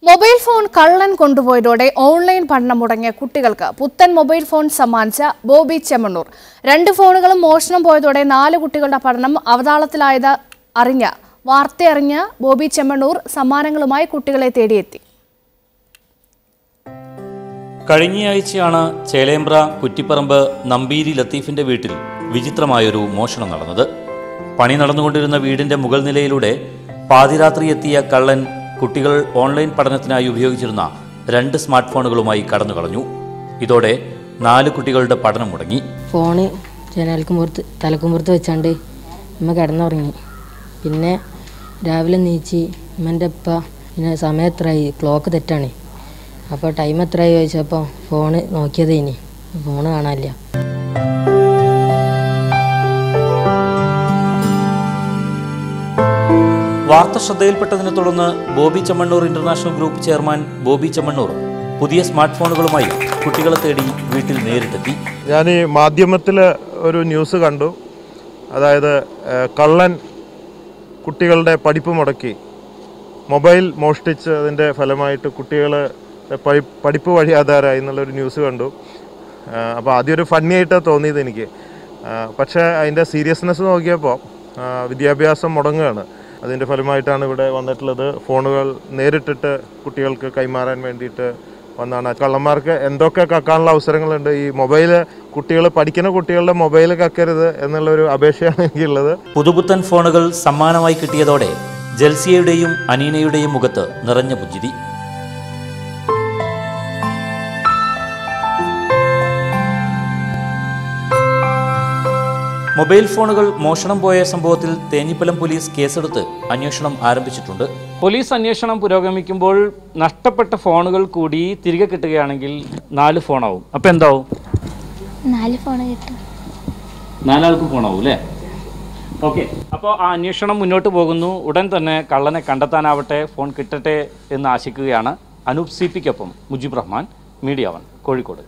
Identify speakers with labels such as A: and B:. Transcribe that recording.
A: Mobile phone കള്ളൻ കൊണ്ടുപോയതോടെ online പഠനം മുടങ്ങിയ കുട്ടികൾക്ക് പുത്തൻ മൊബൈൽ ഫോൺ സമ്മാനിച്ച ബോബി ചെമ്മണ്ണൂർ. 2 ഫോണുകളും മോഷണം പോയതോടെ 4 കുട്ടികളുടെ പഠനം അവതാളത്തിലായത് വാർത്തയറിഞ്ഞ ബോബി ചെമ്മണ്ണൂർ സമ്മാനങ്ങളുമായി കുട്ടികളെ തേടിയെത്തി.
B: കഴിഞ്ഞയാഴ്ചയാണ് ചേലേമ്പ്ര കുറ്റിപ്പറമ്പ് നമ്പീരി ലത്തീഫിന്റെ വീട്ടിൽ വിചിത്രമായൊരു മോഷണം നടന്നത്. പണി നടന്നുകൊണ്ടിരുന്ന വീടിന്റെ മുകൾ നിലയിലൂടെ പാതിരാത്രി എത്തിയ കള്ളൻ കുട്ടികൾ ഓൺലൈൻ പഠനത്തിനായി ഉപയോഗിച്ചിരുന്ന 2 സ്മാർട്ട് ഫോണുകളുമായി കടന്നുകളഞ്ഞു. ഇതോടെ 4 കുട്ടികളുടെ പഠനം മുടങ്ങി.
C: ഫോണ് തലക്കുമ്പുറത്ത് വെച്ചാണ്ട് അമ്മ കിടന്നുറങ്ങി. പിന്നെ രാവിലെ നീച്ച് അമ്മൻ്റെ അപ്പ പിന്നെ സമയം എത്രയായി, ക്ലോക്ക് തെറ്റാണ്, അപ്പോൾ ടൈം എത്രയായി ചോദിച്ചപ്പോൾ ഫോണ് നോക്കിയത് ഇനി ഫോണ് കാണാനില്ല.
B: വാർത്ത ശ്രദ്ധയിൽപ്പെട്ടതിനെ തുടർന്ന് Bobby Chemmanur international group chairman Bobby Chemmanur പുതിയ സ്മാർട്ട് ഫോണുകളുമായി കുട്ടികളെ തേടി വീട്ടിൽ നേരിട്ടെത്തി.
D: ഞാൻ ഈ മാധ്യമത്തിൽ ഒരു ന്യൂസ് കണ്ടു. അതായത് കള്ളൻ കുട്ടികളുടെ പഠിപ്പ് മുടക്കി മൊബൈൽ മോഷ്ടിച്ച് അതിൻ്റെ ഫലമായിട്ട് കുട്ടികൾ പഠിപ്പ് വഴിയാധാരമായി എന്നുള്ളൊരു ന്യൂസ് കണ്ടു. അപ്പോൾ ആദ്യം ഒരു ഫണ്ണി ആയിട്ടാണ് തോന്നിയത് എനിക്ക്. പക്ഷേ അതിൻ്റെ സീരിയസ്നെസ് നോക്കിയപ്പോൾ വിദ്യാഭ്യാസം മുടങ്ങുകയാണ്. അതിൻ്റെ ഫലമായിട്ടാണ് ഇവിടെ വന്നിട്ടുള്ളത്. ഫോണുകൾ നേരിട്ടിട്ട് കുട്ടികൾക്ക് കൈമാറാൻ വേണ്ടിയിട്ട് വന്നാണ്. കള്ളന്മാർക്ക് എന്തൊക്കെ കക്കാനുള്ള അവസരങ്ങളുണ്ട്. ഈ മൊബൈല് പഠിക്കുന്ന കുട്ടികളുടെ മൊബൈൽ കക്കരുത് എന്നുള്ളൊരു അപേക്ഷയാണ് എനിക്കുള്ളത്.
B: പുതുപുത്തൻ ഫോണുകൾ സമ്മാനമായി കിട്ടിയതോടെ ജൽസിയയുടെയും അനീനയുടെയും മുഖത്ത് നിറഞ്ഞ പുഞ്ചിരി. മൊബൈൽ ഫോണുകൾ മോഷണം പോയ സംഭവത്തിൽ തേഞ്ഞിപ്പലം പോലീസ് കേസെടുത്ത് അന്വേഷണം ആരംഭിച്ചിട്ടുണ്ട്. പോലീസ് അന്വേഷണം പുരോഗമിക്കുമ്പോൾ നഷ്ടപ്പെട്ട ഫോണുകൾ കൂടി തിരികെ കിട്ടുകയാണെങ്കിൽ 4 ഫോണാവും. അപ്പം എന്താവും?
E: 4 ഫോൺ കിട്ടും.
B: 4 ആൾക്ക് ഫോണാവും അല്ലേ? ഓക്കെ. അപ്പോൾ ആ അന്വേഷണം മുന്നോട്ട് പോകുന്നു. ഉടൻ തന്നെ കള്ളനെ കണ്ടെത്താനാവട്ടെ, ഫോൺ കിട്ടട്ടെ എന്ന് ആശിക്കുകയാണ്. അനൂപ് CP-ക്കൊപ്പം മുജീബ് റഹ്മാൻ, മീഡിയ 1, കോഴിക്കോട്.